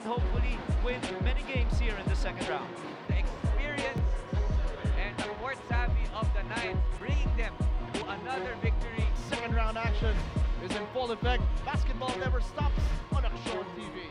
hopefully win many games here in the second round. The experience and the court savvy of the Knights bringing them to another victory. Second round action is in full effect. Basketball never stops on Action TV.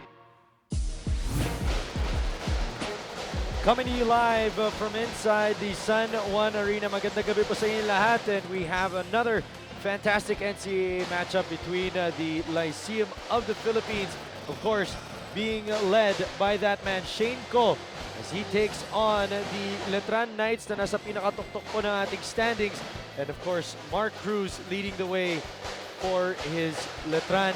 Coming to you live from inside the San Juan Arena. Magandang gabi po sa inyo lahat, and we have another fantastic NCAA matchup between the Lyceum of the Philippines, of course, being led by that man Shane Ko, as he takes on the LETRAN Knights na nasa pinakatuktok po ng ating standings, and of course Mark Cruz leading the way for his LETRAN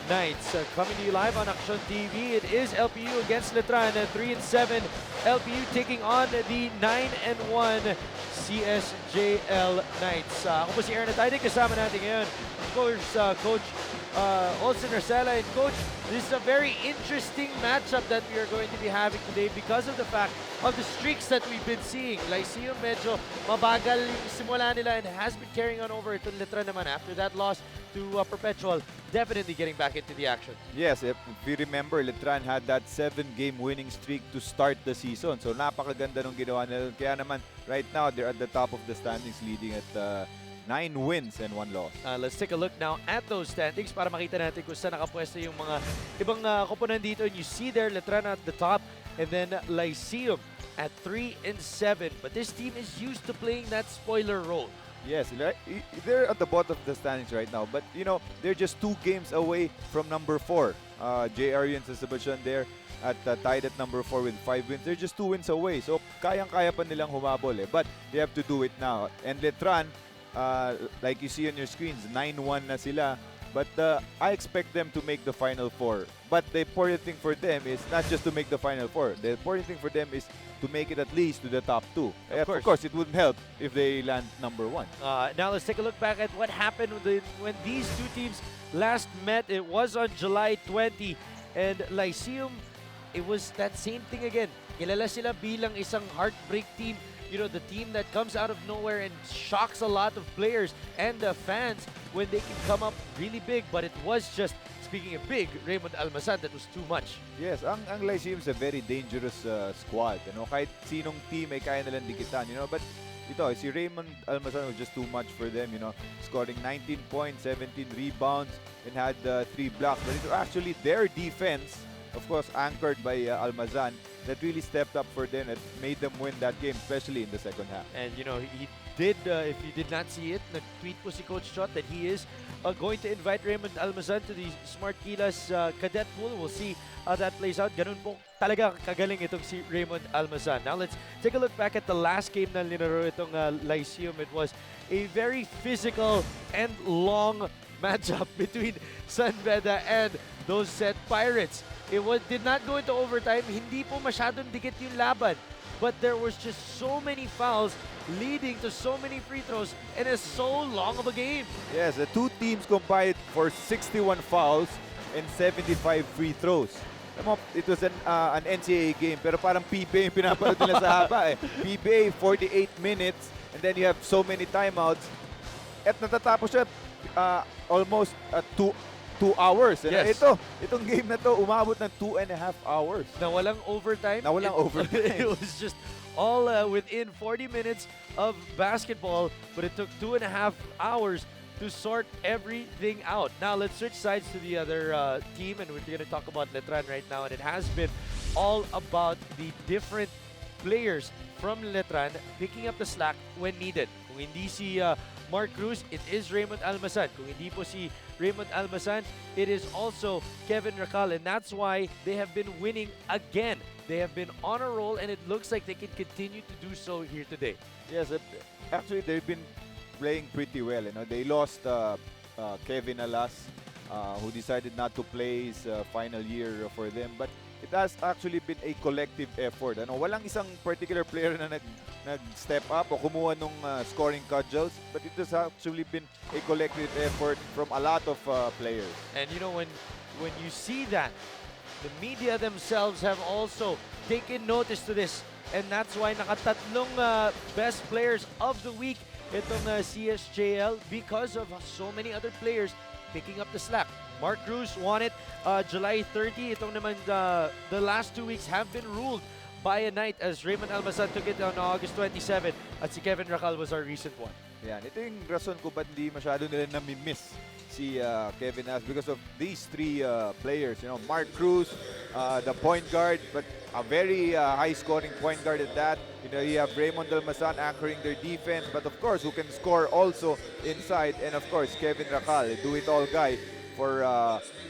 Knights. Coming to you live on Action TV, it is LPU against LETRAN, 3-7. LPU taking on the 9-1 CSJL Knights. Ako po si Aaron at kasama natin ngayon, of course, Coach Olsen Arcela. And Coach, this is a very interesting matchup that we are going to be having today because of the fact of the streaks that we've been seeing. Lyceum medyo mabagal yung simula nila and has been carrying on over to LETRAN naman after that loss to Perpetual, definitely getting back into the action. Yes, if you remember, LETRAN had that 7-game winning streak to start the season. So napakaganda nung ginawa nila. Kaya naman, right now, they're at the top of the standings leading at 9 wins and 1 loss. Let's take a look now at those standings para makita natin kung saan nakapwesto yung mga ibang koponan dito. And you see there, LETRAN at the top, and then Lyceum at 3-7. But this team is used to playing that spoiler role. Yes, they're at the bottom of the standings right now. But, you know, they're just 2 games away from number 4. JR and Sebastian there at tied at number 4 with 5 wins. They're just 2 wins away. So, kayang-kaya pa nilang humabol eh. But they have to do it now. And LETRAN, like you see on your screens, 9-1 na sila. But I expect them to make the Final 4. But the important thing for them is not just to make the Final 4. The important thing for them is to make it at least to the top 2. Of course, it would help if they land number 1. Now let's take a look back at what happened when these two teams last met. It was on July 20, and Lyceum, it was that same thing again. Kilala sila bilang isang heartbreak team. You know, the team that comes out of nowhere and shocks a lot of players and fans when they can come up really big. But it was just, speaking of big, Raymond Almazan, that was too much. Yes, ang Lyceum is a very dangerous squad. You know, kahit sinong team ay kaya nilang dikitan. You know, but ito, si Raymond Almazan was just too much for them. You know, scoring 19 points, 17 rebounds, and had 3 blocks. But it was actually their defense, of course, anchored by Almazan, that really stepped up for them and made them win that game, especially in the second half. And you know, he did, if you did not see it, nag-tweet po si Coach Chot that he is going to invite Raymond Almazan to the Smart Gilas cadet pool. We'll see how that plays out. Ganun po talaga kagaling itong si Raymond Almazan. Now let's take a look back at the last game na linaro itong Lyceum. It was a very physical and long matchup between San Beda and those said Pirates. It did not go into overtime. Hindi po masyadong dikit yung laban. But there was just so many fouls leading to so many free throws, and it's so long of a game. Yes, the 2 teams combined for 61 fouls and 75 free throws. It was an NCAA game, pero parang PBA yung pinapanood nila sa haba eh. PBA, 48 minutes, and then you have so many timeouts. At natatapos siya almost 2 hours. Yes. Itong game na to, umabot ng 2.5 hours. Na walang overtime. Na walang overtime. It was just all within 40 minutes of basketball, but it took 2.5 hours to sort everything out. Now let's switch sides to the other team, and we're going to talk about LETRAN right now, and it has been all about the different players from LETRAN picking up the slack when needed. Kung hindi si Mark Cruz, it is Raymond Almazan. Kung hindi po si Raymond Almazan, it is also Kevin Racal, and that's why they have been winning again. They have been on a roll, and it looks like they can continue to do so here today. Yes, actually they've been playing pretty well. You know, they lost Kevin Alas, who decided not to play his final year for them. But it has actually been a collective effort. Ano, walang isang particular player na nag-step up o kumuha ng scoring cudgels, but it has actually been a collective effort from a lot of players. And you know, when you see that, the media themselves have also taken notice to this, and that's why nakatatlong best players of the week itong CSJL because of so many other players picking up the slack. Mark Cruz won it July 30. Itong naman the last 2 weeks have been ruled by a night as Raymond Almazan took it on August 27 at si Kevin Racal was our recent one. Yan, ito yung rason ko ba't hindi masyado nila nami-miss si Kevin As because of these three players. You know, Mark Cruz, the point guard, but a very high-scoring point guard at that. You know, you have Raymond Almazan anchoring their defense, but of course, who can score also inside, and of course, Kevin Racal, do-it-all guy for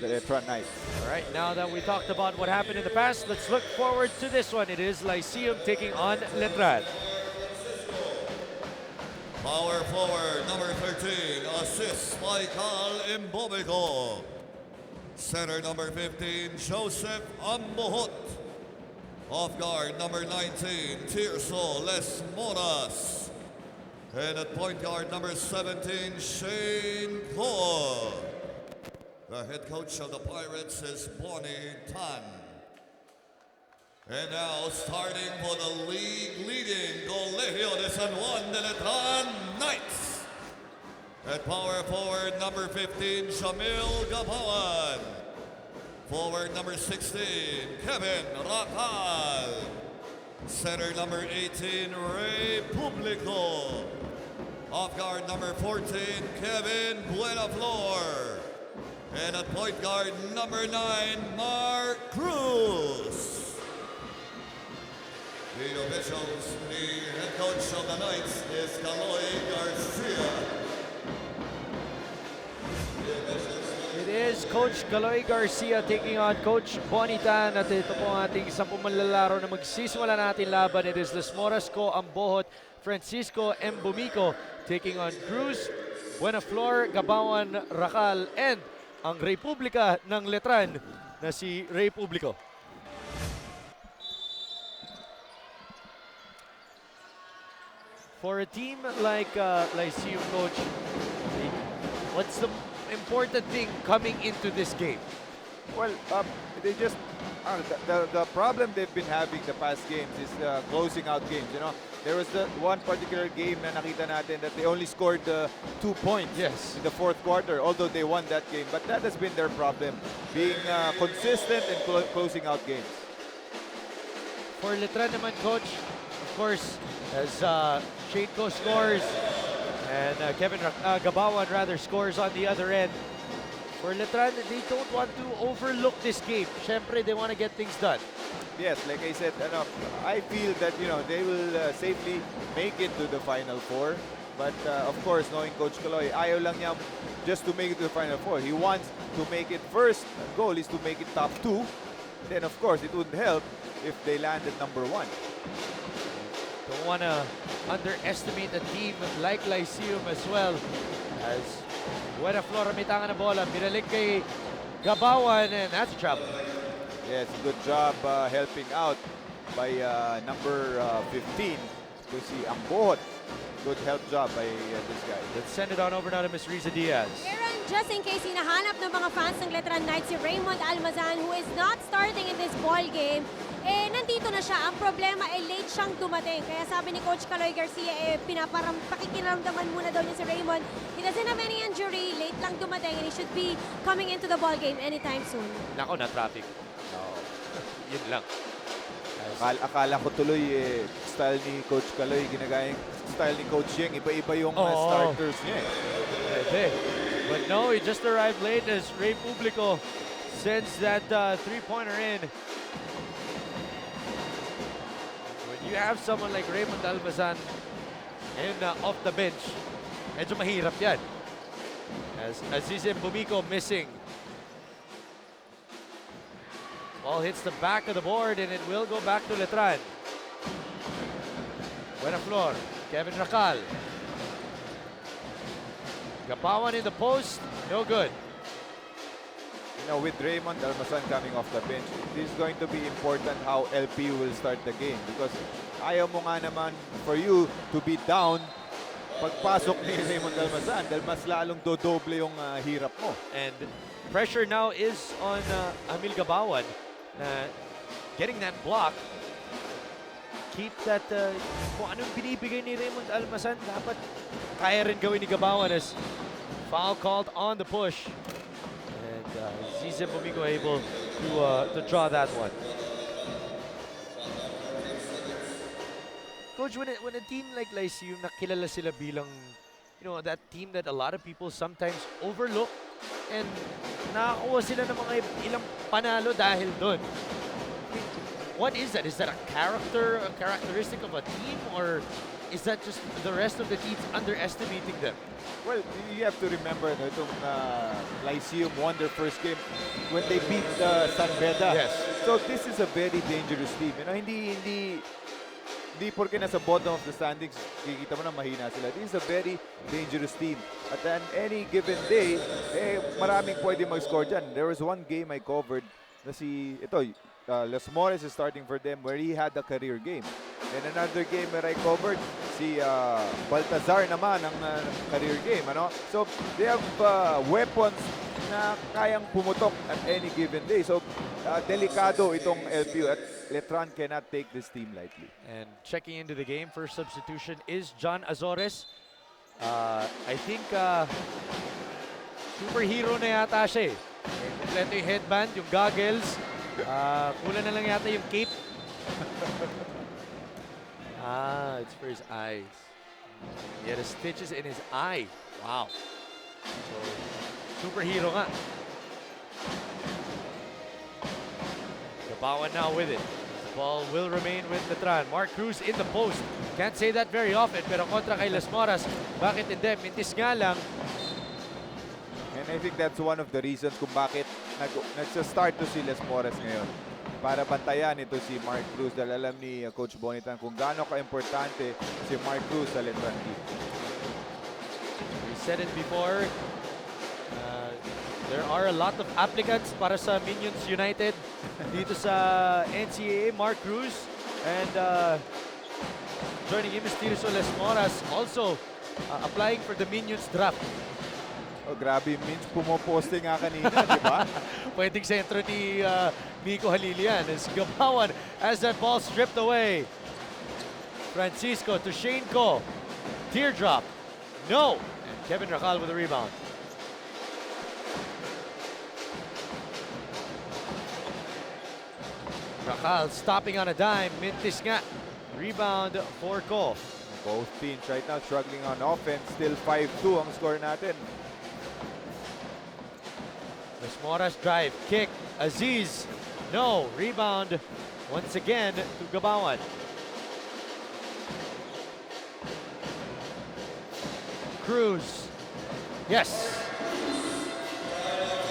the LETRAN Knights. All right, now that we talked about what happened in the past, let's look forward to this one. It is Lyceum taking on LETRAN. Power forward, number 13, assist by Cal Imbobico. Center, number 15, Joseph Ambohot. Off guard, number 19, Tirso Les Moras. And at point guard, number 17, Shane Cole. The head coach of the Pirates is Bonnie Tan. And now, starting for the league-leading Colegio de San Juan de Letran Knights. At power forward, number 15, Shamil Gabawan. Forward, number 16, Kevin Racal. Center, number 18, Ray Publico. Off guard, number 14, Kevin Buenaflor. And at point guard, number 9, Mark Cruz. The officials, the head coach of the Knights is Caloy Garcia. It is Coach Caloy Garcia taking on Coach Bonnie Tan at ito po ang ating 10 manlalaro na magsisimula natin laban. It is Les Morasco, Ambohot, Francisco Mbumico taking on Cruz, Buenaflor, Gabawan, Racal, and ang Republika ng LETRAN na si Ray Publico. For a team like Lyceum, Coach, what's the important thing coming into this game? Well, they just the problem they've been having the past games is closing out games. You know, there was the one particular game na nakita natin that they only scored 2 points in the fourth quarter, although they won that game. But that has been their problem, being consistent and closing out games. For LETRAN naman, Coach, of course, as Shadeco scores and Kevin Gabawan rather scores on the other end. For LETRAN, they don't want to overlook this game. Syempre, they want to get things done. Yes, like I said, I feel that they will safely make it to the Final Four. But of course, knowing Coach Caloy, ayaw lang niya just to make it to the Final Four. He wants to make it first. Goal is to make it top 2. Then of course, it would help if they landed number 1. Don't want to underestimate a team like Lyceum as well. As Buenaflor mitangan na bola, binalik kay Gabawan, and that's trouble. Yes, good job helping out by number 15 to see Ambohot. Good help job by this guy. Let's send it on over now to Miss Riza Diaz. Aaron, just in case hinahanap ng mga fans ng LETRAN Knights si Raymond Almazan, who is not starting in this ball game, nandito na siya. Ang problema late siyang dumating. Kaya sabi ni Coach Caloy Garcia, pakikinaramdaman muna daw niya si Raymond. He doesn't have any injury, late lang dumating, and he should be coming into the ball game anytime soon. Nako, na traffic. No. Yun lang. Akala ko tuloy style ni Coach Caloy, ginagayang style ni Coach Yeng. Iba-iba yung starters niya. But no, he just arrived late as Ray Publico sends that three-pointer in. When you have someone like Raymond Almazan and off the bench, medyo mahirap yan. As Aziz Mbumico missing. Ball hits the back of the board and it will go back to LETRAN. Buenaflor, Kevin Racal. Gabawan in the post, no good. With Raymond Almazan coming off the bench, it is going to be important how LPU will start the game because ayaw mo nga naman for you to be down pagpasok ni Raymond Almazan dahil mas lalong dodoble yung hirap mo. And pressure now is on Amil Gabawan. Getting that block, keep that, kung anong binibigay ni Raymond Almazan, dapat kaya rin gawin ni Gabawan as foul called on the push. And Lyceum Bumico able to draw that one. Coach, when a team like Lyceum, nakilala sila bilang, that team that a lot of people sometimes overlook, and nakakuha sila ng mga ilang panalo dahil doon. What is that? Is that a characteristic of a team, or is that just the rest of the teams underestimating them? Well, you have to remember no, itong Lyceum won their first game when they beat San Beda. Yes. So this is a very dangerous team. Hindi porque nasa bottom of the standings, kikita mo na mahina sila. This is a very dangerous team. At on any given day, maraming pwede mag-score dyan. There was one game I covered na Los Mores is starting for them where he had a career game. And another game where I covered, si Baltazar naman ang career game. So they have weapons na kayang pumutok at any given day. So delikado itong LPU at LETRAN cannot take this team lightly. And checking into the game, first substitution is John Azores. I think superhero na yata siya eh. Kompleto yung headband, yung goggles. Kulang na lang yata yung cape. It's for his eyes. He had stitches in his eye. Wow. So, superhero nga. Gabawan now with it. The ball will remain with LETRAN. Mark Cruz in the post. Can't say that very often, pero kontra kay Las Moras, bakit hindi? Mintis nga lang. And I think that's one of the reasons kung bakit nagsa-start to si Las Moras ngayon. Para bantayan ito si Mark Cruz dahil alam ni Coach Bonitan kung gaano ka-importante si Mark Cruz sa LETRAN team. We said it before, there are a lot of applicants para sa Minions United dito sa NCAA. Mark Cruz and joining him is Tirso Las Moras, also applying for the Minions draft. Oh, grabe yung Minch, pumoposte nga kanina, di ba? Pwedeng sentro ni Miko Halilian as Gabawan as that ball stripped away. Francisco to Shane Ko. Teardrop. No. And Kevin Racal with the rebound. Racal stopping on a dime. Mintis nga. Rebound for Ko. Both teams right now struggling on offense. Still 5-2 ang score natin. Las Moras drive, kick, Aziz, no, rebound once again to Gabawan. Cruz, yes.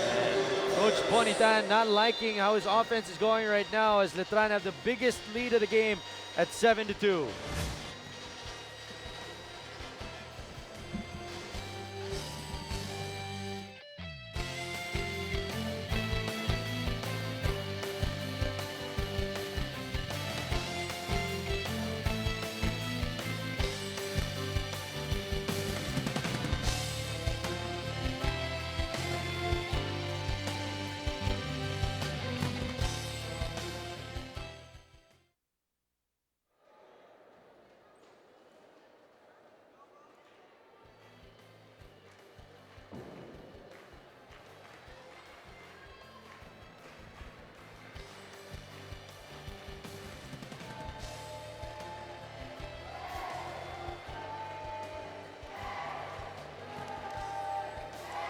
And Coach Bonitan not liking how his offense is going right now as LETRAN have the biggest lead of the game at 7-2.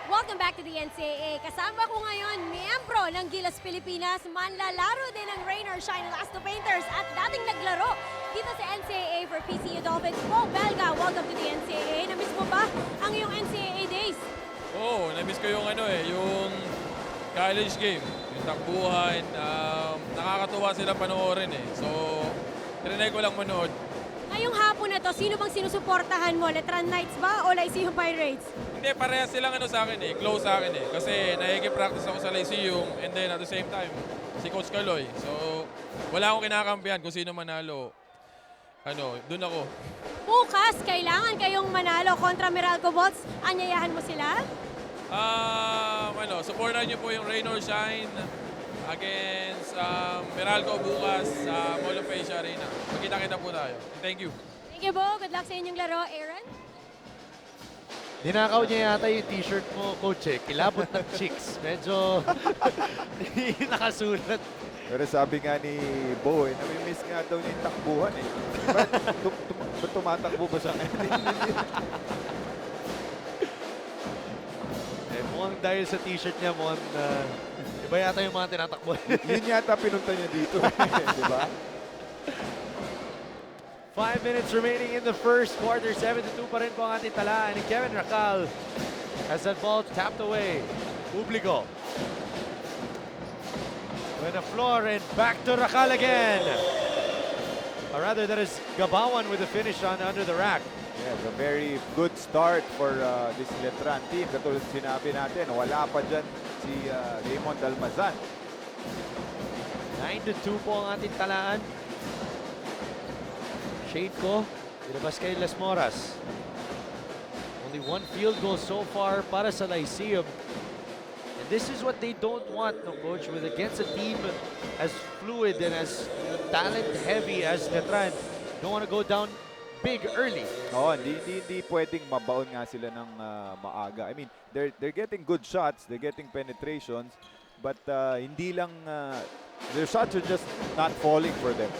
Welcome back to the NCAA. Kasama ko ngayon, miyembro ng Gilas Pilipinas, manlalaro din ng Rain or Shine Last to Painters at dating naglaro dito sa NCAA for PCU Dolphins. Paul Belga, welcome to the NCAA. Namiss mo ba ang iyong NCAA days? Oo, namiss ko yung yung college game, yung takbuhan. Nakakatuwa sila panoorin eh. So, trinay ko lang manood. Ngayong hapon na to, sino bang sinusuportahan mo? LETRAN Knights ba o Lyceum Pirates? Hindi, parehas silang sa akin eh, close sa akin eh. Kasi nakikip-practice ako sa Lyceum and then at the same time, si Coach Kaloy. So, wala akong kinakampihan kung sino manalo. Dun ako. Bukas, kailangan kayong manalo kontra Meralco Bolts. Anyayahan mo sila? Supportan niyo po yung Rain or Shine against Meralco bukas sa Mall of Asia Arena. Magkita-kita po tayo. Thank you. Thank you, Bo. Good luck sa inyong laro. Aaron? Ninakaw niya yata yung t-shirt mo, coach eh. Kilabot ng chicks. Medyo hindi nakasulat. Pero sabi nga ni Bo, nami-miss nga daw niya yung takbuhan eh. Ba't tumatakbo ba sa akin? Mukhang dahil sa t-shirt niya, mukhang iba yata yung mga tinatakbo. Yun yata pinunta niya dito. Di ba? 5 minutes remaining in the first quarter. 7-2 pa rin po ang ating talaan ni Kevin Racal as that ball tapped away. Publico. With the floor and back to Racal again. Or rather, that is Gabawan with the finish on under the rack. Yes, a very good start for this Letran team. Katulad sinabi natin, wala pa dyan si Raymond Almazan. 9-2 po ang ating talaan. Shade ko, ilabas kay Las Moras. Only one field goal so far para sa Lyceum. And this is what they don't want, no, coach, with against a team as fluid and as talent-heavy as Letran. Don't want to go down big early. Oh, hindi pwedeng mabaon nga sila ng maaga. I mean, they're getting good shots, they're getting penetrations, but hindi lang their shots are just not falling for them.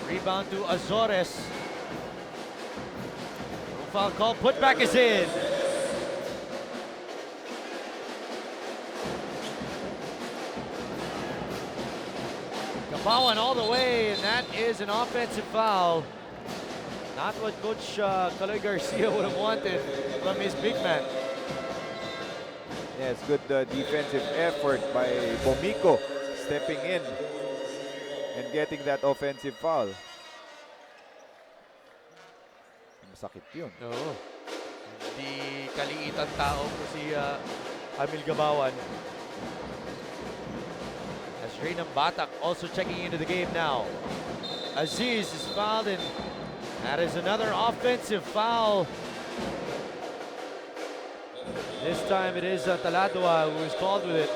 Rebound to Azores. No foul call. Putback is in. Gabawan all the way, and that is an offensive foul. Not what Coach Kaloy Garcia would have wanted from his big man. Yes, good defensive effort by Bomico stepping in and getting that offensive foul. Masakit yun. Oo. Hindi kaliitan tao po si Amil Gabawan. As Reynam Batak also checking into the game now. Aziz is fouled, and that is another offensive foul. This time it is Taladua who is called with it.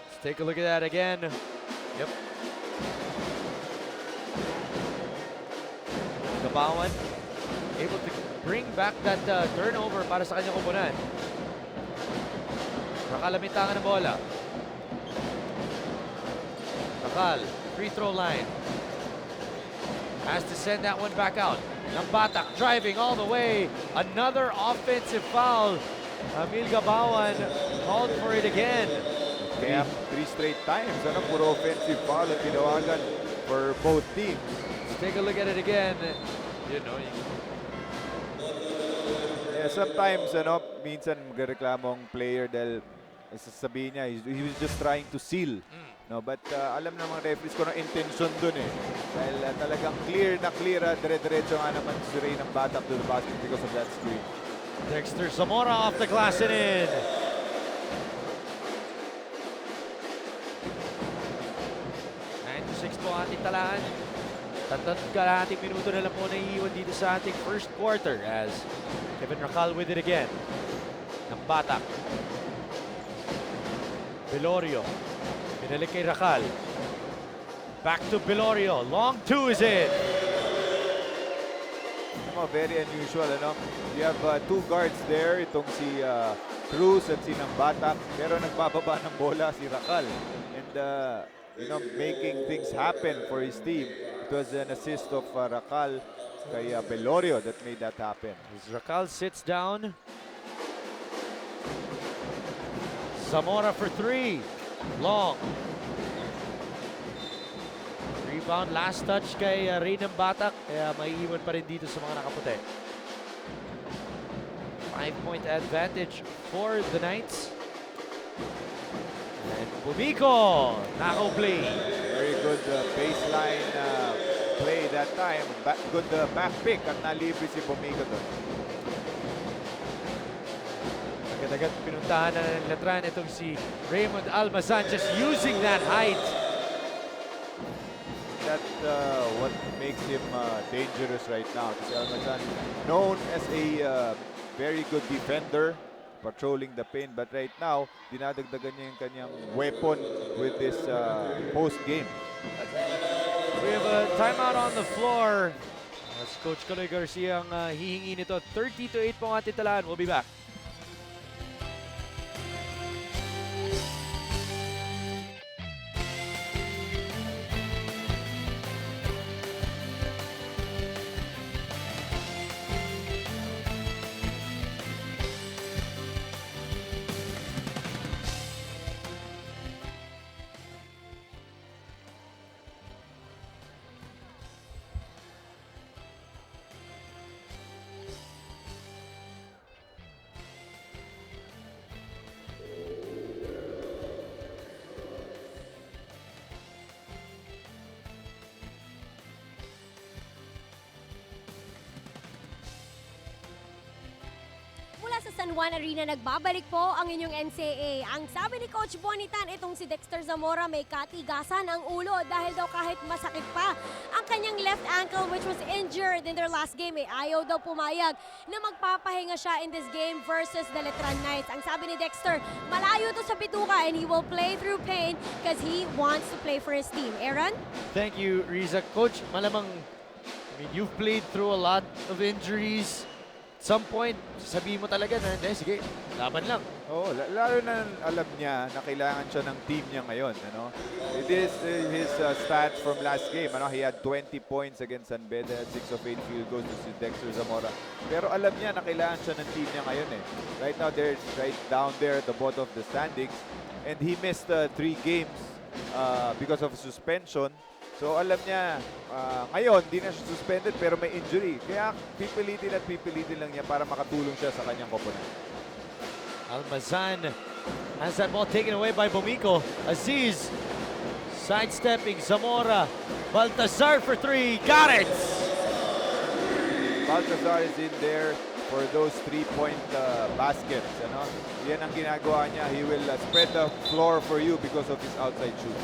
Let's take a look at that again. Yep. Gabawan able to bring back that turnover para sa kanyang koponan. Rakal amintangan ng bola. Rakal, free throw line. Has to send that one back out. Nambatak driving all the way. Another offensive foul. Amil Gabawan called for it again. Kaya 3 straight times, puro offensive foul at tinawagan for both teams. Let's take a look at it again. You know, yeah, sometimes, minsan magreklamo ang player dahil sasabihin niya, he was just trying to seal. No, but alam ng mga referees ko ng intention dun eh. Dahil talagang clear na clear, dire-diretso nga naman si Ray ng Batak to the basket because of that screen. Dexter Zamora off the glass and in. Po ating talaan. Tatlong kalahating minuto na lang po naiiwan dito sa ating first quarter as Kevin Racal with it again. Ng Batak. Belorio. Binalik kay Racal. Back to Belorio. Long two is in. Very unusual, You have 2 guards there, itong si Cruz at si Nambatak, pero nagbababa ng bola si Racal. And making things happen for his team. It was an assist of Racal kay Belorio that made that happen. As Racal sits down. Zamora for 3. Long. Rebound, last touch kay Reynam Batak. Kaya maiiwan pa rin dito sa mga nakaputi. 5-point advantage for the Knights. And Bumico, knockout play. Very good baseline play that time. Good back pick at nalibre si Bumico doon. Agad-agad pinuntahan na ng Letran itong si Raymond Almazan, just using that height. That's what makes him dangerous right now. Kasi Almazan, known as a very good defender, patrolling the paint, but right now, dinadagdagan niya yung kanyang weapon with this post game. We have a timeout on the floor. As Coach Kaloy Garcia ang hihingi nito. 30-8 po ang ating talaan. We'll be back. Mula sa San Juan Arena, nagbabalik po ang inyong NCAA. Ang sabi ni Coach Bonitan, itong si Dexter Zamora may katigasan ang ulo dahil daw kahit masakit pa ang kanyang left ankle which was injured in their last game, ayaw daw pumayag na magpapahinga siya in this game versus the Letran Knights. Ang sabi ni Dexter, malayo to sa bituka and he will play through pain because he wants to play for his team. Aaron? Thank you, Riza. Coach, malamang, you've played through a lot of injuries. Some point, sabihin mo talaga na, hindi, sige, laban lang. Oo, lalo na alam niya na kailangan siya ng team niya ngayon. Ano? It is his stats from last game. Ano? He had 20 points against San Beda at 6 of 8 field goals to si Dexter Zamora. Pero alam niya na kailangan siya ng team niya ngayon. Right now, they're right down there at the bottom of the standings. And he missed 3 games because of suspension. So alam niya, ngayon, di na siya suspended pero may injury. Kaya pipilitin lang niya para makatulong siya sa kanyang koponan. Almazan has that ball taken away by Bomiko. Aziz sidestepping Zamora. Baltazar for 3. Got it! Baltazar is in there for those 3-point baskets. Ano? Yan ang ginagawa niya. He will spread the floor for you because of his outside shoot.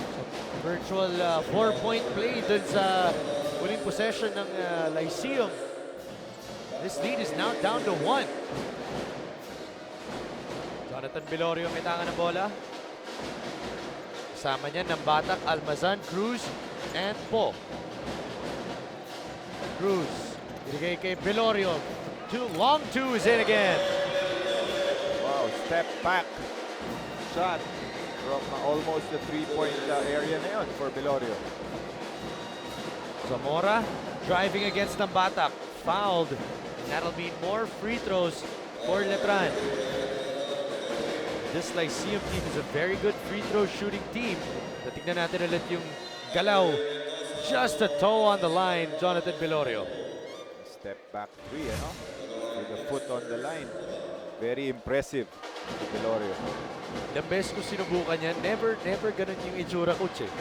Virtual 4-point play dun sa huling possession ng Lyceum. This lead is now down to 1. Jonathan Bilorio may tangan ng bola. Kasama niya ng Batak, Almazan, Cruz, and Po. Cruz, ibigay kay Bilorio. Long two is in again. Wow, step back shot from almost the 3-point area na yun for Bilorio. Zamora driving against ng Batak. Fouled. And that'll mean more free throws for Letran. This Lyceum team is a very good free throw shooting team. Tingnan natin ulit yung galaw. Just a toe on the line, Jonathan Bilorio. Step back 3, ano? With the foot on the line. Very impressive, Bilorio. The best ko sinubukan yan, never ganun yung itsura, coach eh.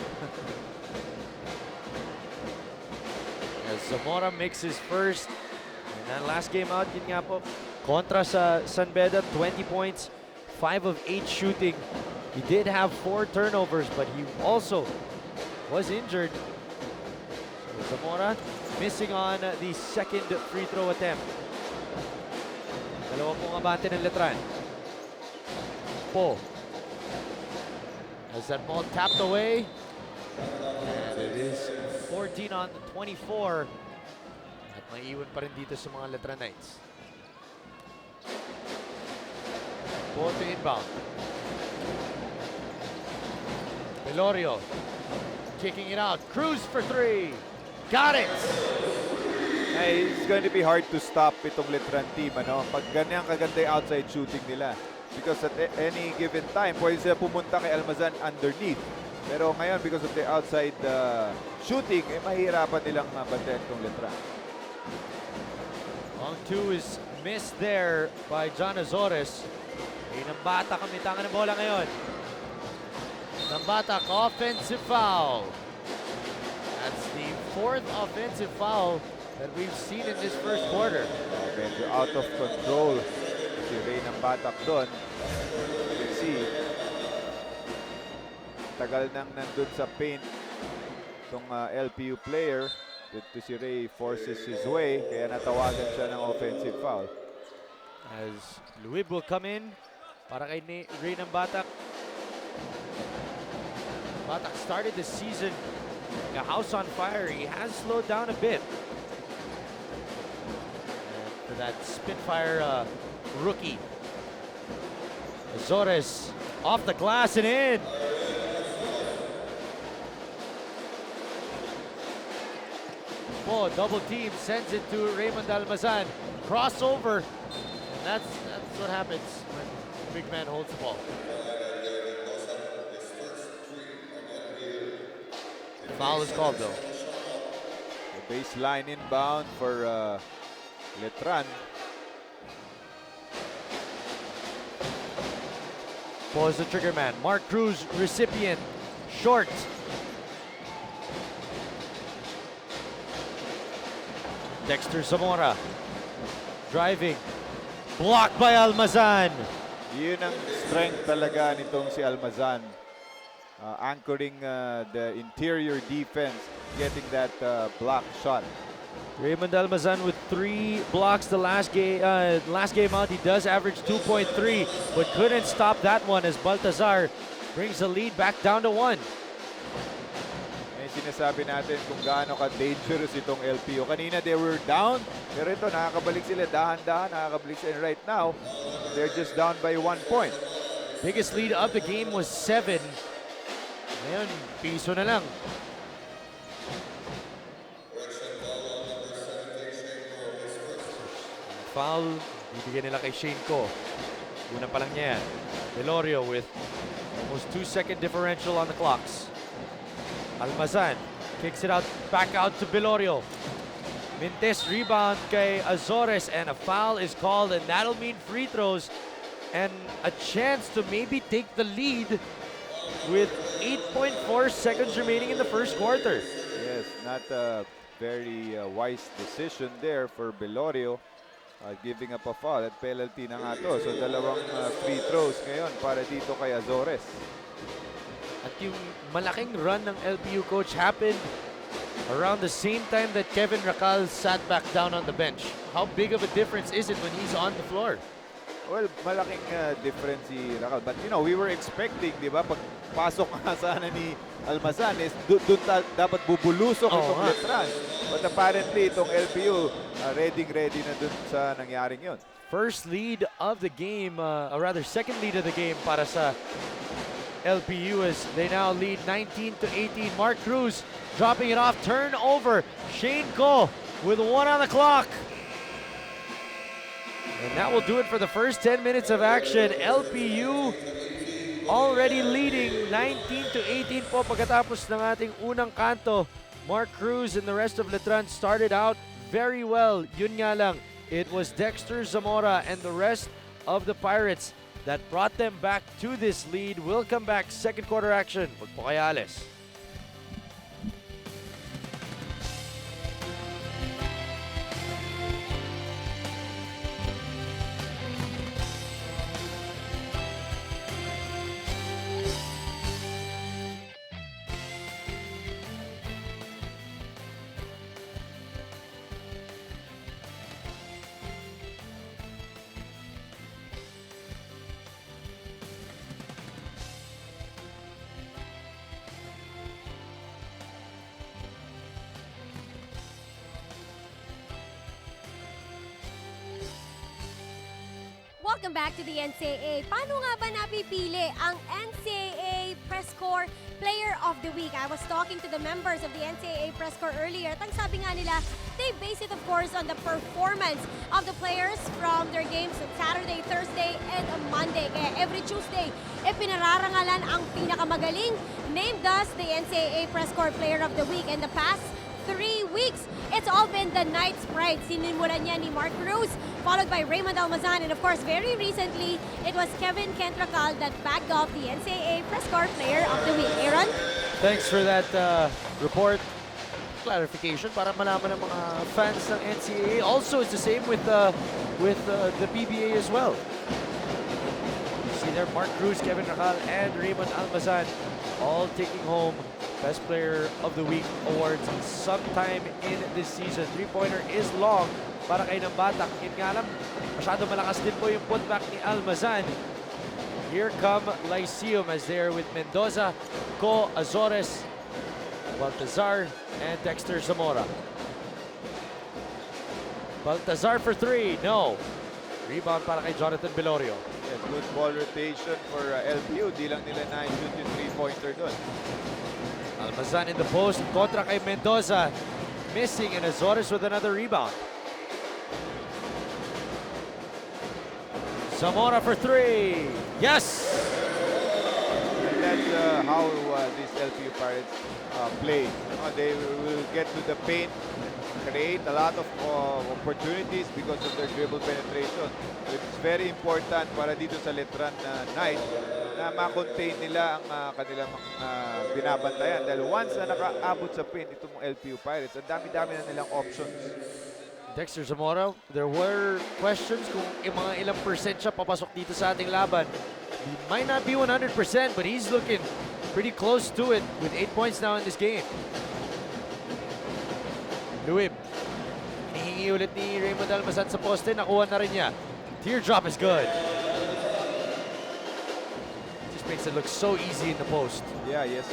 As Zamora makes his first. And that last game out, yun nga po, kontra sa San Beda, 20 points, 5 of 8 shooting. He did have 4 turnovers, but he also was injured. So Zamora missing on the second free throw attempt. Dalawa pong abante ng Letran. Po. Has that ball tapped away. And it is 14 on the 24. At maiiwan pa rin dito sa mga Letran Knights. Po to inbound. Bilorio kicking it out. Cruz for 3. Got it! Hey, it's going to be hard to stop itong Letran team, ano? Pag ganyan kaganda yung outside shooting nila. Because at any given time, pwede sila pumunta kay Almazan underneath. Pero ngayon, because of the outside shooting, mahihirapan nilang mabantayan itong Letran. Long two is missed there by John Azores. Ng Batak ang mitangan ng bola ngayon. Ng Batak, offensive foul. That's the 4th offensive foul that we've seen in this first quarter. Medyo out of control si Ray ng Batak doon. You can see, tagal nang nandun sa paint itong LPU player. Dito si Ray forces his way, kaya natawagan siya ng offensive foul. As Luib will come in para kay Ray ng Batak. Batak started the season a house on fire. He has slowed down a bit. And for that Spitfire rookie, Azores off the glass and in. Oh, double team sends it to Raymond Almazan. Crossover. And that's what happens when the big man holds the ball. Foul is called though. The baseline inbound for LETRAN. Pause the trigger man. Mark Cruz, recipient. Short. Dexter Zamora. Driving. Blocked by Almazan. Yun ang strength talaga nitong si Almazan. Anchoring the interior defense, getting that block shot. Raymond Almazan with 3 blocks the last game out. He does average 2.3, but couldn't stop that one as Baltazar brings the lead back down to 1. Eh, sinasabi natin kung gaano ka-dangerous itong LPU. Kanina they were down, pero ito nakakabalik sila dahan-dahan, nakakabalik sila. And right now, they're just down by 1 point. Biggest lead of the game was 7. Ngayon, piso na lang. Foul, bibigyan nila kay Shane Ko. Una pa lang niya yan. Delorio with almost 2-second differential on the clocks. Almazan kicks it out, back out to Belorio. Mintes rebound kay Azores and a foul is called, and that'll mean free throws and a chance to maybe take the lead with 8.4 seconds remaining in the first quarter. Yes, not a very wise decision there for Belorio. Giving up a foul at penalty na nga to. So dalawang free throws ngayon para dito kay Azores. At yung malaking run ng LPU coach happened around the same time that Kevin Racal sat back down on the bench. How big of a difference is it when he's on the floor? Well, malaking difference si Racal. But you know, we were expecting, di ba, pagpasok nga sana ni Almazan is doon dapat bubulusok itong LETRAN. But apparently itong LPU ready na dun sa nangyaring yun. First lead of the game, or rather second lead of the game para sa LPU as they now lead 19-18. Mark Cruz dropping it off, turnover. Shane Ko with 1 on the clock. And that will do it for the first 10 minutes of action. LPU already leading 19-18 po pagkatapos ng ating unang kanto. Mark Cruz and the rest of LETRAN started out very well. Yun nga lang, it was Dexter Zamora and the rest of the Pirates that brought them back to this lead. We'll come back second quarter action. Huwag po kayo alis. Welcome back to the NCAA. Paano nga ba napipili ang NCAA Press Corps Player of the Week? I was talking to the members of the NCAA Press Corps earlier. At ang sabi nga nila, they base it of course on the performance of the players from their games on Saturday, Thursday, and on Monday. Kaya every Tuesday, pinararangalan ang pinakamagaling. Named thus the NCAA Press Corps Player of the Week. In the past 3 weeks, it's all been the Knights' pride. Sinimulan niya ni Mark Cruz, followed by Raymond Almazan, and of course, very recently, it was Kevin Racal that bagged off the NCAA Press Corps Player of the Week. Aaron? Thanks for that report. Clarification para malaman ng mga fans ng NCAA. Also, it's the same with the PBA as well. You see there, Mark Cruz, Kevin Racal, and Raymond Almazan all taking home Best Player of the Week awards sometime in this season. Three-pointer is long para kay Nambatak. Yun nga lang, masyado malakas din po yung putback ni Almazan. Here come Lyceum as they're with Mendoza, Ko, Azores, Baltazar and Dexter Zamora. Baltazar for three, no. Rebound para kay Jonathan Belorio. Yes, good ball rotation for LPU. Di lang nila na-shoot yung three-pointer doon. Almazan in the post, kontra kay Mendoza. Missing, and Azores with another rebound. Zamora for three. Yes! And that's how these LPU Pirates play. They will get to the paint, create a lot of opportunities because of their dribble penetration. It's very important para dito sa LETRAN Knights na ma-contain nila ang kanilang binabantayan. Dahil once na nakaabot sa paint itong LPU Pirates, ang dami-dami na nilang options. Dexter Zamora, there were questions kung mga ilang percent siya papasok dito sa ating laban. He might not be 100%, but he's looking pretty close to it with 8 points now in this game. Luib, hinihingi ulit ni Raymond Almazan sa poste, nakuha na rin niya. Teardrop is good. Just makes it look so easy in the post. Yeah, yes.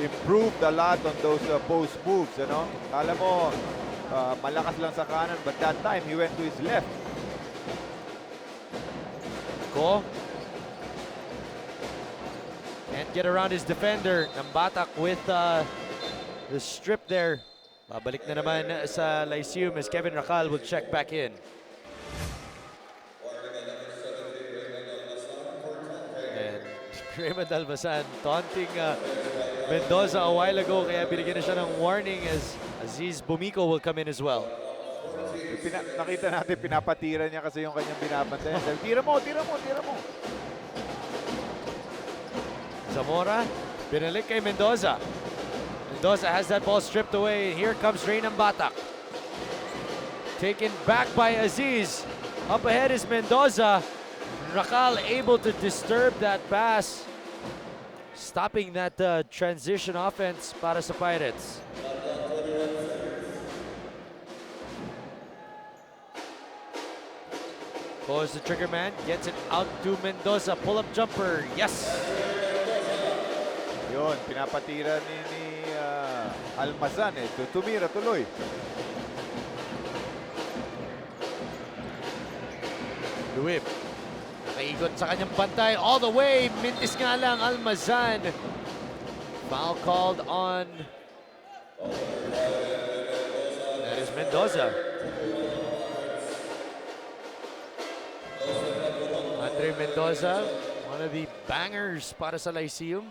Improved a lot on those post moves, Kala mo, malakas lang sa kanan, but that time he went to his left. Ko. Can't get around his defender. Nambatak with the strip there. Babalik na naman sa Lyceum as Kevin Racal will check back in. And Raymond Almazan taunting Mendoza a while ago, kaya binigyan na siya ng warning as Aziz Bumiko will come in as well. Nakita natin, pinapatira niya kasi yung kanyang binabantayan. Tira mo, tira mo, tira mo. Zamora, binalik kay Mendoza. Mendoza has that ball stripped away. Here comes Reynam Batak. Taken back by Aziz. Up ahead is Mendoza. Racal able to disturb that pass. Stopping that transition offense para sa Pirates. Goes the trigger man, gets it out to Mendoza. Pull-up jumper, yes! Yun, pinapatira ni Almazan tumira tuloy. Luib, nakaikot sa kanyang bantay all the way. Mintis nga lang Almazan. Foul called on. That is Mendoza. Andre Mendoza, one of the bangers para sa Lyceum.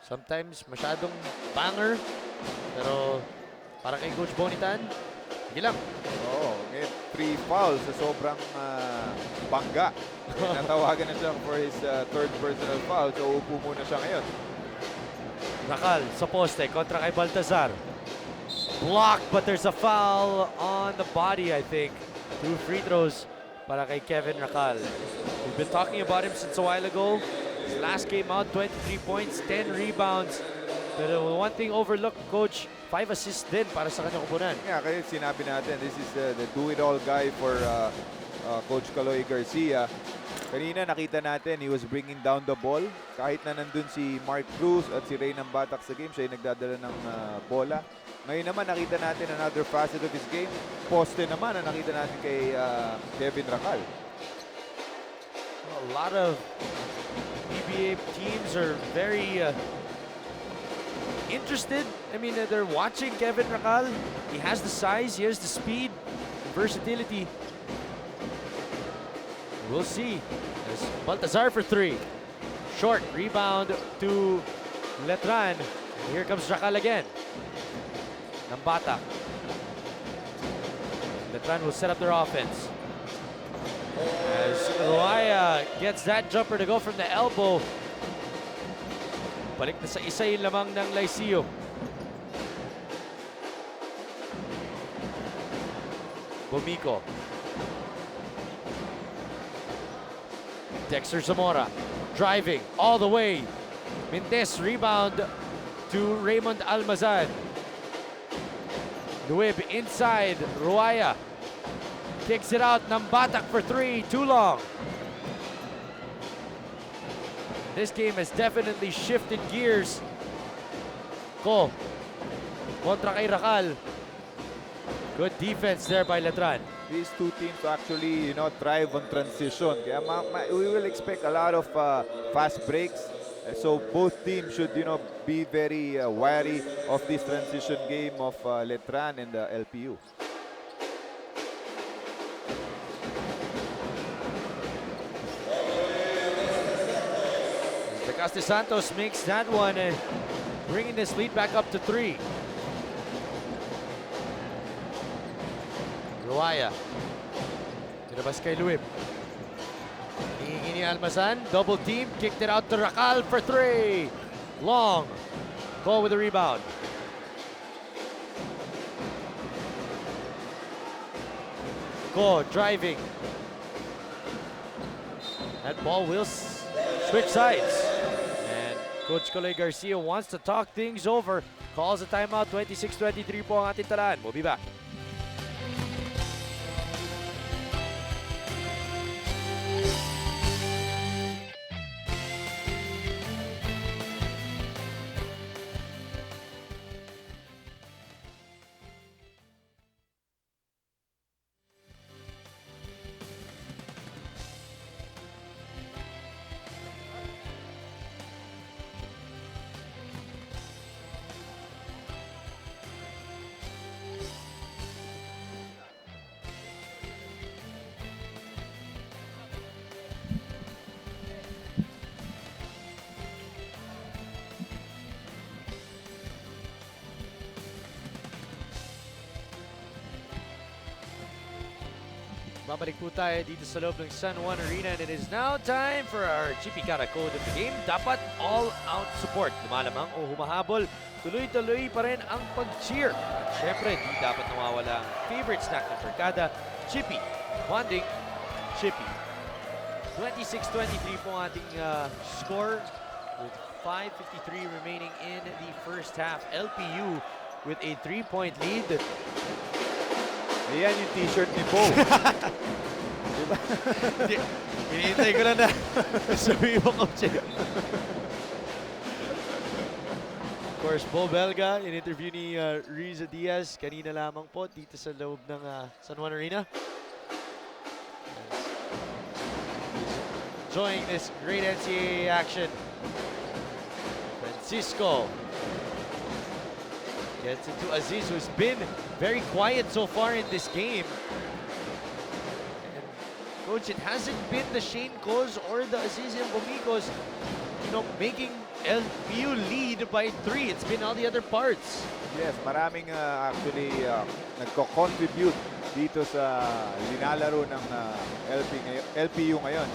Sometimes masyadong banger, pero para kay Coach Bonitan, sige lang. Oo, ngayon 3 fouls sa sobrang bangga. Natawagan na siya for his third personal foul, so upo muna siya ngayon. Racal sa poste kontra kay Baltazar. Blocked, but there's a foul on the body, I think. 2 free throws para kay Kevin Racal. We've been talking about him since a while ago. His last game out, 23 points, 10 rebounds. Pero one thing overlooked, Coach, 5 assists din para sa kanyang kupunan. Yeah, kaya sinabi natin, this is the do-it-all guy for Coach Kaloy Garcia. Kanina nakita natin, he was bringing down the ball. Kahit na nandun si Mark Cruz at si Reynam Batak sa game, siya yung nagdadala ng bola. Ngayon naman nakita natin another facet of his game. Poste naman ang nakita natin kay Kevin Racal. A lot of PBA teams are very interested. I mean, they're watching Kevin Racal. He has the size, he has the speed, the versatility. We'll see. There's Baltazar for 3. Short rebound to Letran. Here comes Racal again. Nambata. Letran will set up their offense. As Roaya gets that jumper to go from the elbow. Balik na sa isa yung lamang ng Lyceum. Bumiko. Dexter Zamora driving all the way. Mintes rebound to Raymond Almazan. Luib inside. Ruaya kicks it out. Nambatak for 3. Too long. This game has definitely shifted gears Ko. Kontra kay Rakal. Good defense there by Letran. These two teams actually, thrive on transition. Kaya we will expect a lot of fast breaks. So both teams should, be very wary of this transition game of Letran and the LPU. De Casti Santos makes that one, bringing this lead back up to 3. Ruaya. Tinabas kay Luib. Hihingi ni Almazan. Double team. Kicked it out to Rakal for 3. Long. Cole with the rebound. Go driving. That ball will switch sides. And Coach Caloy Garcia wants to talk things over. Calls a timeout. 26-23 po ang ating talaan. We'll be back. Babalik po tayo dito sa loob ng San Juan Arena, and it is now time for our Chipikara code of the game. Dapat all-out support. Lumalamang o humahabol, tuloy-tuloy pa rin ang pag-cheer. At syempre, di dapat nawawala ang favorite snack ng Perkada, Chippy. Bonding, Chippy. 26-23 po ang ating score with 5:53 remaining in the first half. LPU with a 3-point lead. Ayan yung t-shirt ni Bo. Diba? Hinihintay ko na sabihin mo, Coach. Of course, Bo Belga, in-interview ni Riza Diaz kanina lamang po dito sa loob ng San Juan Arena. Enjoying this great NCAA action. Francisco gets into Aziz, who's been very quiet so far in this game. And Coach, it hasn't been the Shane Cos or the Aziz and Bomicos, making LPU lead by 3. It's been all the other parts. Yes, maraming actually nagko-contribute dito sa linalaro ng LPU ngayon.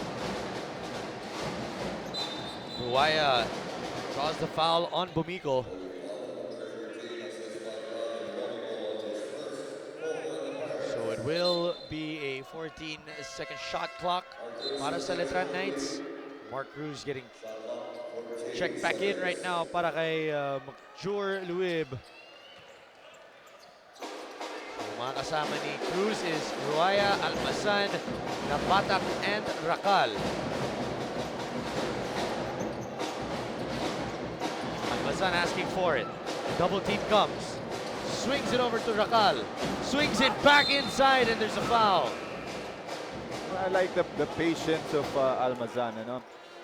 Ruaya draws the foul on Bomico. Will be a 14-second shot clock para sa Letran Knights. Mark Cruz getting checked back in right now para kay Jur Luib. So, mga kasama ni Cruz is Ruaya, Almazan, Napatak, and Rakal. Almazan asking for it. Double team comes. Swings it over to Rakal. Swings it back inside, and there's a foul. I like the patience of Almazan.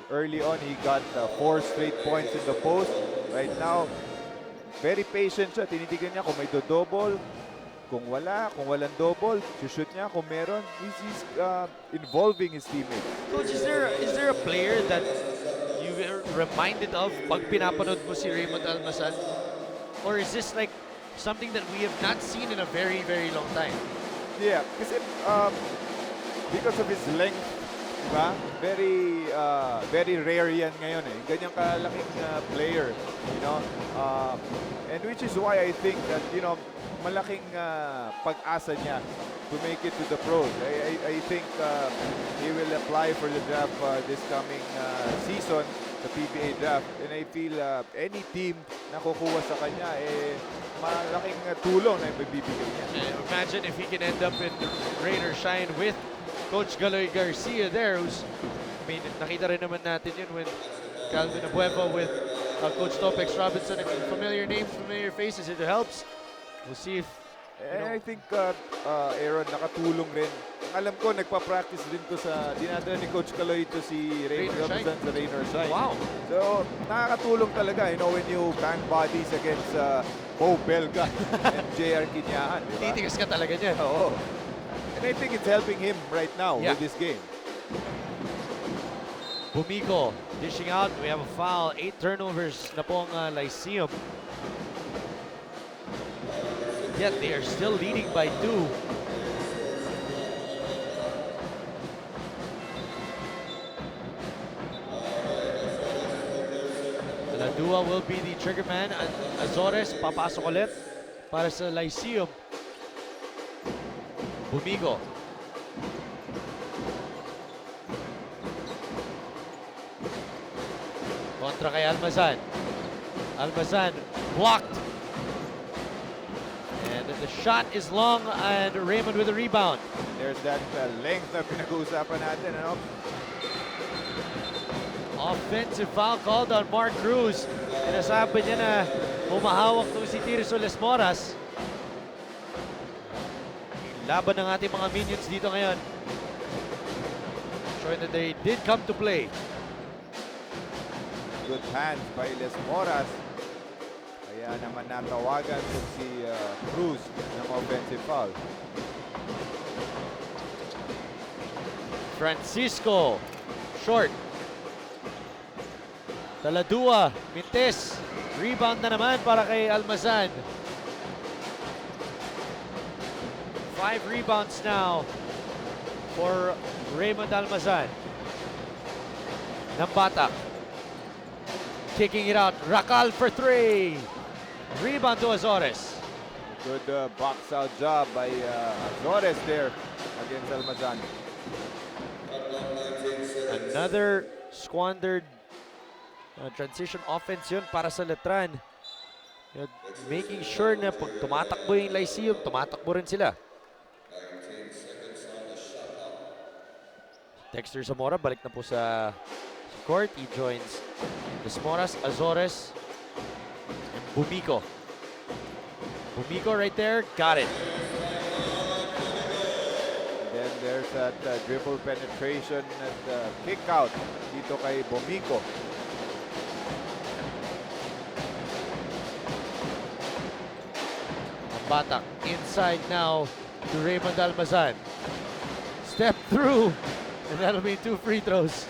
Early on, he got 4 straight points in the post. Right now, very patient siya. Tinitignan niya kung may double. Kung walang double, shoot niya. Kung meron, he's involving his teammates. Coach, is there a player that you were reminded of pag pinapanood mo si Raymond Almazan? Or is this like something that we have not seen in a very, very long time? Yeah, because of his length, diba? Very rare yan ngayon eh. Ganyang kalaking player, and which is why I think that, malaking pag-asa niya to make it to the pros. I think he will apply for the draft this coming season, the PBA draft, and I feel any team na kukuha sa kanya, malaking tulong na ibibigay niya. Imagine if he can end up in rain or shine with Coach Caloy Garcia there, who's, nakita rin naman natin yun when Calvin Abueva with Coach Topex Robinson. I think familiar names, familiar faces, it helps. We'll see if I think, Aaron, nakatulong rin. Ang alam ko, nagpa-practice din to sa dinadala ni Coach Kaloy to si Rain Rain or Robinson sa Rain or Shine. Wow. So, nakakatulong talaga, when you bang bodies against Bo Belga and JR Kinyahan. Diba? titigas ka talaga niyan. Oo. And I think it's helping him right now Yeah. with this game. Bumiko dishing out. We have a foul. 8 turnovers na pong Lyceum. Yet they are still leading by 2. Ladua will be the trigger man. Azores papasok ulit para sa Lyceum. Bumiko. Kontra kay Almazan. Almazan blocked. And the shot is long, and Raymond with a rebound. There's that length na pinag-uusapan natin, Offensive foul called on Mark Cruz. Sinasabi niya na humahawak itong si Tirso Les Moras. Laban ng ating mga minions dito ngayon. Showing that they did come to play. Good hands by Les Moras. Kaya naman natawagan kung si Cruz ng offensive foul. Francisco, short. Taladua, Mintes. Rebound na naman para kay Almazan. 5 rebounds now for Raymond Almazan. Nambatak. Kicking it out. Racal for 3. Rebound to Azores. Good box out job by Azores there against Almazan. Another squandered transition offense yun para sa Letran. Making sure na pag tumatakbo yung Lyceum, tumatakbo rin sila. Dexter Zamora balik na po sa court. He joins Las Moras, Azores, and Bumiko. Bumiko right there, got it. Then there's that dribble penetration at kick out dito kay Bumiko. Batak inside now to Raymond Almazan. Step through, and that'll be 2 free throws.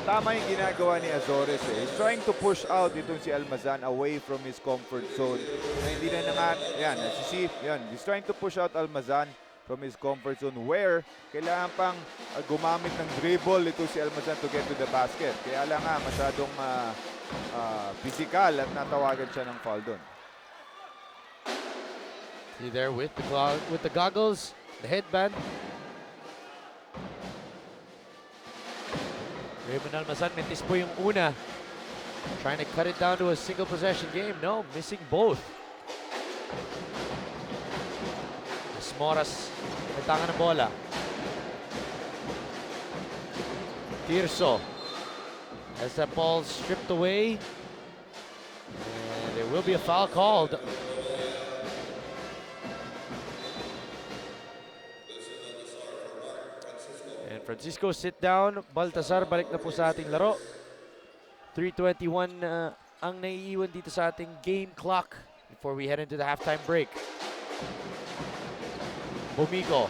Tama yung ginagawa ni Azores. He's trying to push out itong si Almazan away from his comfort zone. Na hindi na nga, he's trying to push out Almazan from his comfort zone where kailangan pang gumamit ng dribble ito si Almazan to get to the basket. Kaya lang nga, masyadong physical at natawagan siya ng foul doon. See there with the goggles, the headband. Raymond Almazan, mintis po yung una. Trying to cut it down to a single possession game. No, missing both. Las Moras, natangan ng bola. Tirso. As that ball stripped away. And there will be a foul called. And Francisco sit down. Baltasar balik na po sa ating laro. 3:21 ang naiiwan dito sa ating game clock before we head into the halftime break. Bumiko.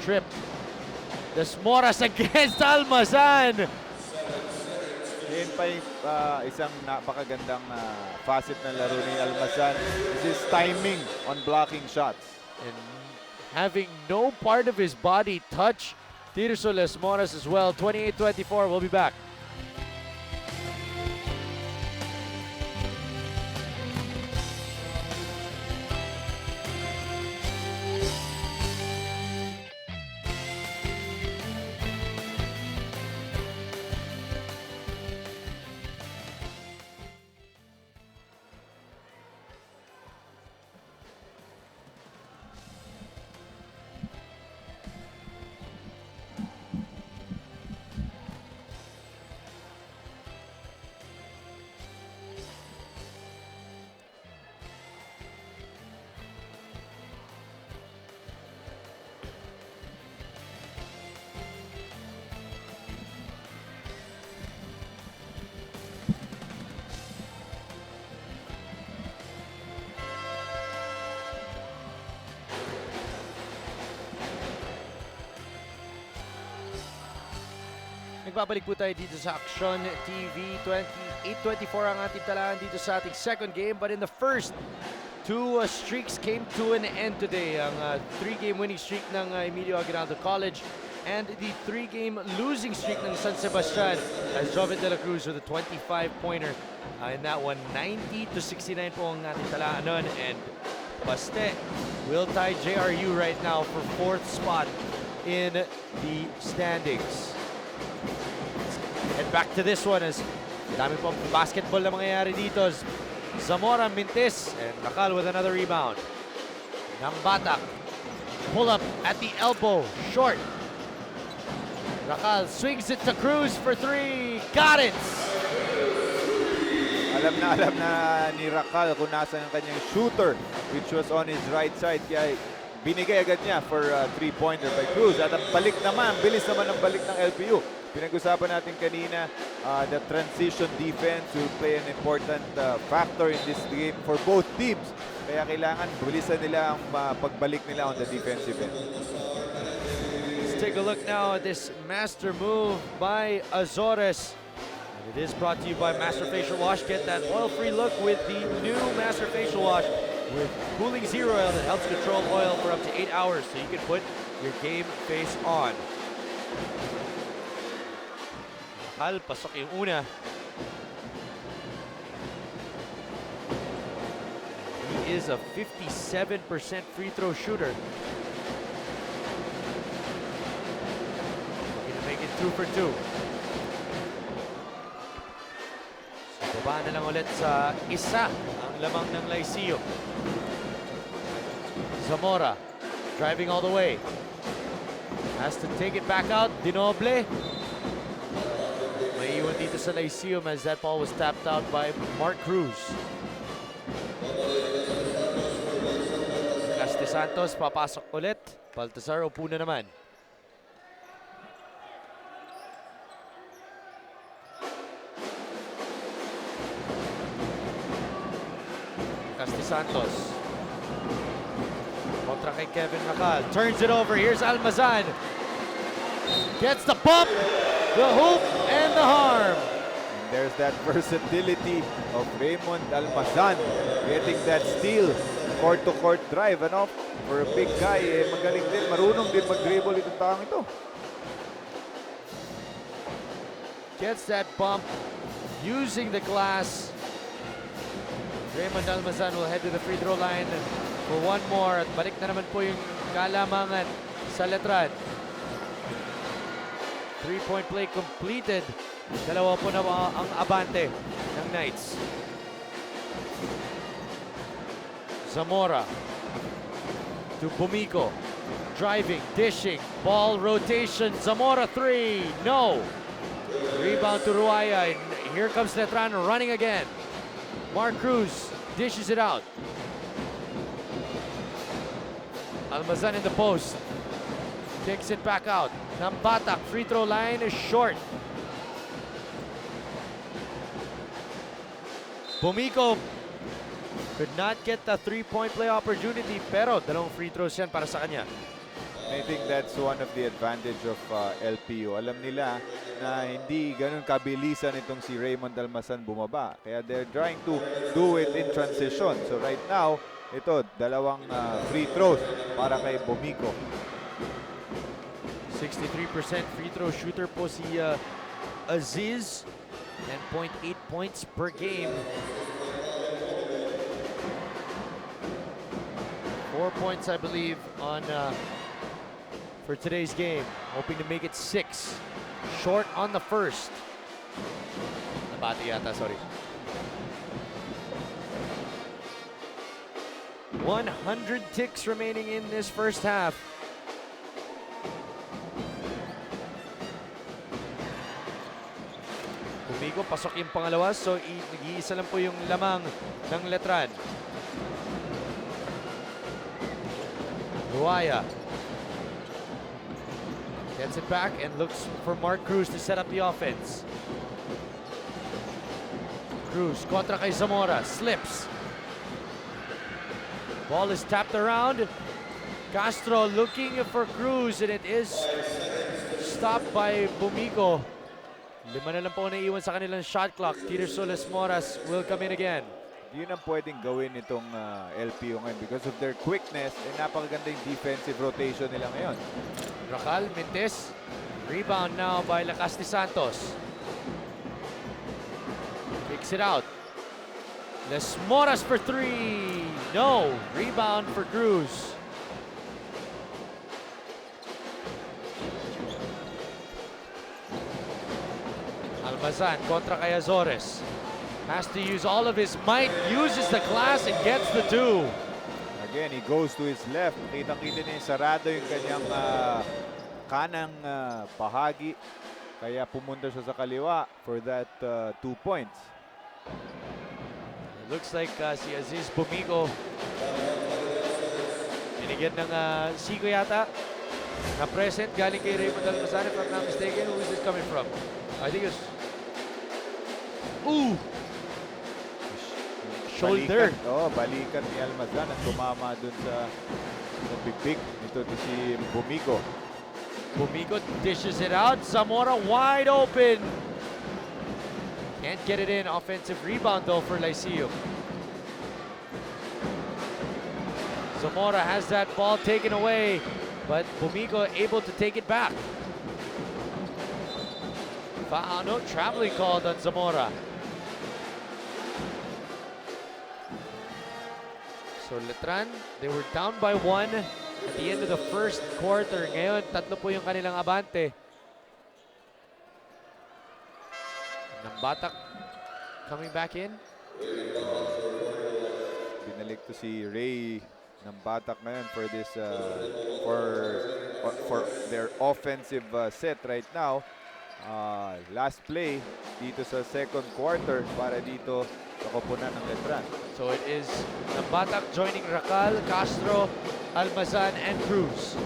Trip. Las Moras against Almazan. Yan pa yung isang napakagandang facet ng laro ni Almazan. This is timing on blocking shots. And having no part of his body touch Tirso Las Moras as well. 28-24, we'll be back. Nagbabalik po tayo dito sa Action TV. 8:24 ang ating talaan dito sa ating second game. But in the first, two streaks came to an end today. Ang 3-game winning streak ng Emilio Aguinaldo College and the 3-game losing streak ng San Sebastian as Joven de la Cruz with a 25-pointer. In that one, 90-69 po ang ating talaan nun. And Baste will tie JRU right now for 4th spot in the standings. Head back to this one as dami pong basketball na mangyayari dito. Zamora Mintis and Nakal with another rebound. Nambatak, pull up at the elbow, short. Nakal swings it to Cruz for 3, got it! Alam na ni Rakal kung nasan ang kanyang shooter, which was on his right side. Kaya binigay agad niya for 3-pointer by Cruz. At ang balik naman, bilis naman ang balik ng LPU. Pinag-usapan natin kanina, the transition defense will play an important factor in this game for both teams. Kaya kailangan bilisan nila ang pagbalik nila on the defensive end. Let's take a look now at this master move by Azores. And it is brought to you by Master Facial Wash. Get that oil-free look with the new Master Facial Wash with cooling zero oil that helps control oil for up to 8 hours so you can put your game face on. Hal, pasok yung una. He is a 57% free throw shooter. Gonna make it 2 for 2. So, baba na lang ulit sa isa ang lamang ng Lyceum. Zamora driving all the way. Has to take it back out. Dinoble. Maiiwan dito sa Lyceum as that ball was tapped out by Mark Cruz. Caste Santos papasok ulit. Baltasar upo na naman. Caste Santos. Kontra kay Kevin Nakal. Turns it over. Here's Almazan. Gets the bump, the hoop, and the harm. And there's that versatility of Raymond Almazan getting that steal, court-to-court drive. Ano? For a big guy, magaling din, marunong din mag-dribble itong taong ito. Gets that bump, using the glass. Raymond Almazan will head to the free throw line for one more. At balik na naman po yung kalamangan sa Letran. 3-point play completed. Dalawa po na ang abante ng Knights. Zamora to Bumico. Driving, dishing, ball rotation. Zamora 3, no. Rebound to Ruaya. And here comes Letran running again. Mark Cruz dishes it out. Almazan in the post. Takes it back out. Nambatak, free throw line is short. Bumico could not get the 3-point play opportunity, pero dalawang free throws yan para sa kanya. I think that's one of the advantage of LPU. Alam nila na hindi ganun kabilisan itong si Raymond Almazan bumaba. Kaya they're trying to do it in transition. So right now, ito, dalawang free throws para kay Bumico. 63% free throw shooter po si Aziz. 10.8 points per game. 4 points, I believe, on for today's game. Hoping to make it 6. Short on the first. Nabati yata, sorry. 100 ticks remaining in this first half. Bumico, pasok yung pangalawa. So, nag-iisa lang po yung lamang ng Letran. Ruaya gets it back and looks for Mark Cruz to set up the offense. Cruz kontra kay Zamora, slips. Ball is tapped around. Castro looking for Cruz and it is stopped by Bumico. 5 na lang po naiiwan sa kanilang shot clock. Peter Soles Moras will come in again. Yun ang pwedeng gawin itong LPU ngayon because of their quickness and napakaganda yung defensive rotation nila ngayon. Racal Mentes. Rebound now by Lakas de Santos. Kicks it out. Les Moras for 3. No. Rebound for Cruz. Almazan kontra kay Azores. Has to use all of his might. Uses the glass and gets the 2. Again, he goes to his left. Kitang-kita niya yung sarado yung kanyang kanang bahagi. Kaya pumunta siya sa kaliwa for that 2 points. It looks like si Aziz Bumigo binigyan ng Sigo yata na present galing kay Raymond Almazan, if I'm not mistaken. Who is this coming from? I think it's shoulder. Balikan ni Almazan at tumama dun sa big nito si Bumigo. Bumigo dishes it out. Zamora wide open. Can't get it in. Offensive rebound though for Lyceum. Zamora has that ball taken away, but Bumigo able to take it back. Foul, no traveling called on Zamora. So Letran, they were down by 1 at the end of the first quarter. Ngayon, 3 po yung kanilang abante. Ng Batak coming back in. Binalik to si Ray ng Batak ngayon for this for their offensive set right now. Last play dito sa second quarter para dito sa koponan ng Letran. So it is Batak joining Racal, Castro, Almazan, and Cruz.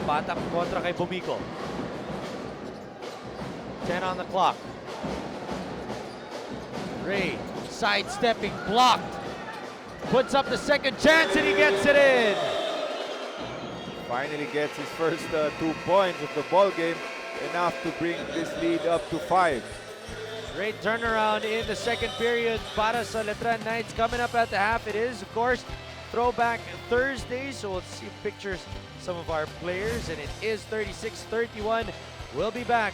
Batak kontra kay Bumigo. 10 on the clock. Ray sidestepping, blocked. Puts up the second chance and he gets it in. Finally gets his first 2 points of the ball game, enough to bring this lead up to 5. Great turnaround in the second period para sa Letran Knights. Coming up at the half, it is, of course, Throwback Thursday. So let's see pictures some of our players, and it is 36-31. We'll be back.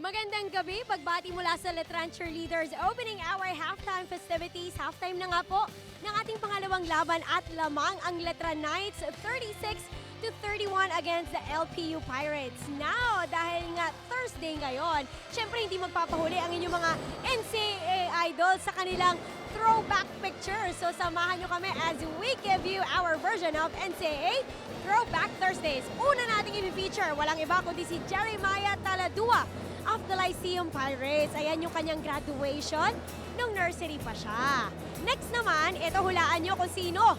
Magandang gabi, pagbati mula sa Letran Cheerleaders opening hour halftime festivities. Halftime na nga po ng ating pangalawang laban at lamang ang Letran Knights 36-31 against the LPU Pirates. Now, dahil nga Thursday ngayon, syempre hindi magpapahuli ang inyong mga NCAA idols sa kanilang throwback picture. So samahan nyo kami as we give you our version of NCAA Throwback Thursdays. Una nating i-feature, walang iba kundi si Jeremiah Taladua of the Lyceum Pirates. Ayan yung kanyang graduation nung nursery pa siya. Next naman, ito hulaan nyo kung sino.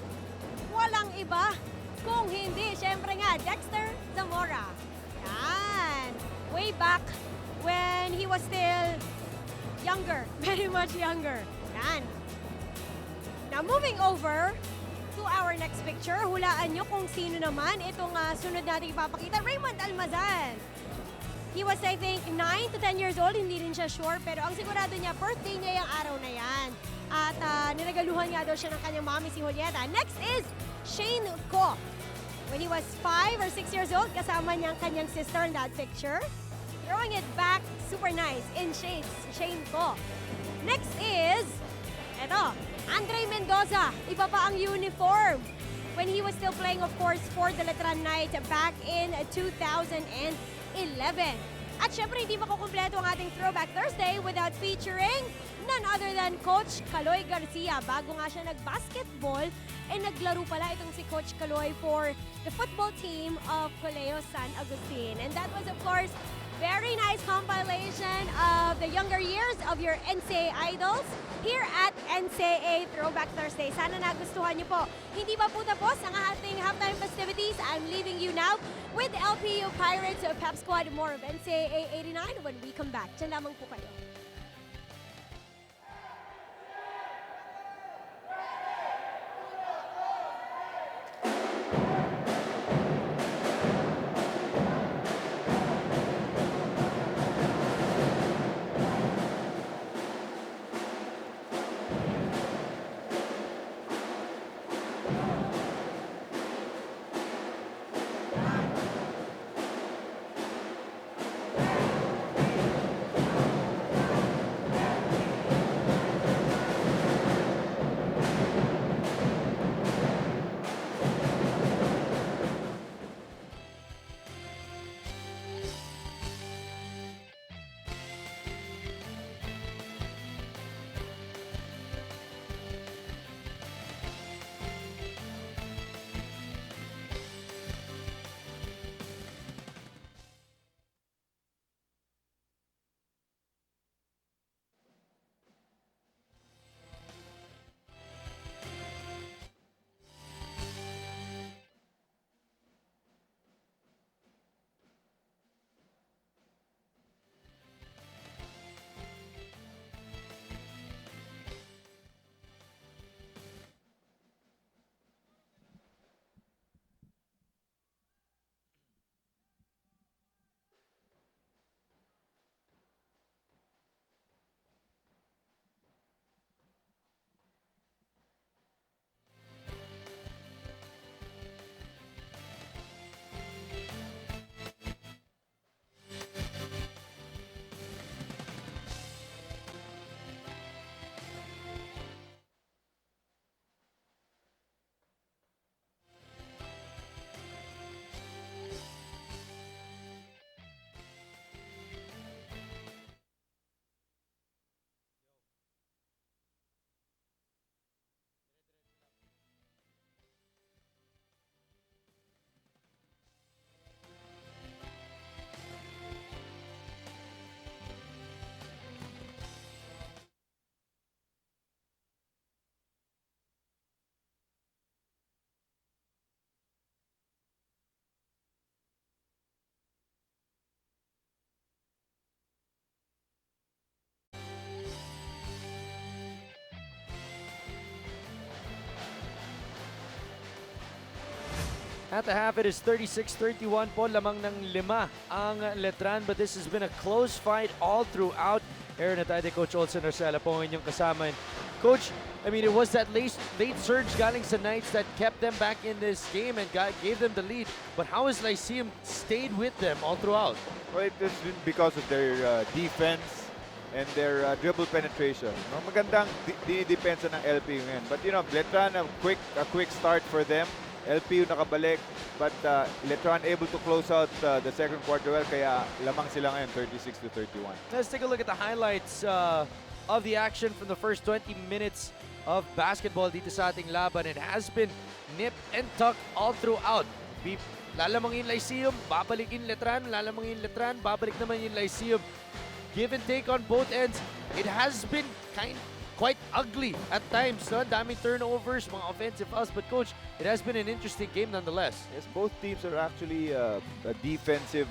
Walang iba kung hindi, syempre nga, Dexter Zamora. Yan. Way back when he was still younger, very much younger. Yan. Now moving over to our next picture, hulaan nyo kung sino naman itong sunod natin ipapakita. Raymond Almazan. He was, I think, 9 to 10 years old. Hindi rin siya sure. Pero ang sigurado niya, birthday niya yung araw na yan. At niregaluhan nga daw siya ng kanyang mommy, si Julieta. Next is Shane Ko. when he was 5 or 6 years old, kasama niya ang kanyang sister in that picture. Throwing it back, super nice, in shame ko. Next is, eto, Andre Mendoza, iba pa ang uniform. When he was still playing, of course, for the LETRAN Knights back in 2011. At syempre, hindi makukumpleto ang ating Throwback Thursday without featuring none other than Coach Kaloy Garcia. Bago nga siya nag-basketball, naglaro pala itong si Coach Kaloy for the football team of Colegio San Agustin. And that was, of course, very nice compilation of the younger years of your NCAA idols here at NCAA Throwback Thursday. Sana nagustuhan niyo po. Hindi pa po tapos ang ating halftime festivities. I'm leaving you now with LPU Pirates of Pep Squad. More of NCAA 89 when we come back. Diyan lamang po kayo. At the half, it is 36-31 po, lamang ng 5 ang LETRAN, but this has been a close fight all throughout. Aaron at Coach Olsen Arcela po ang inyong kasama. And Coach, I mean, it was that late surge galing sa Knights that kept them back in this game and gave them the lead. But how has Lyceum stayed with them all throughout? Well, it's been because of their defense and their dribble penetration. No, magandang dinidepensa ng LPU ngayon. But you know, LETRAN, a quick start for them. LPU nakabalik, but LETRAN able to close out the second quarter well, kaya lamang sila ngayon 36-31. Let's take a look at the highlights of the action from the first 20 minutes of basketball dito sa ating laban. It has been nip and tuck all throughout. Lalamangin Lyceum, babalikin LETRAN, lalamangin LETRAN, babalik naman yung Lyceum. Give and take on both ends. It has been quite ugly at times. No? Daming turnovers, mga offensive fouls. But Coach, it has been an interesting game nonetheless. Yes, both teams are actually a defensive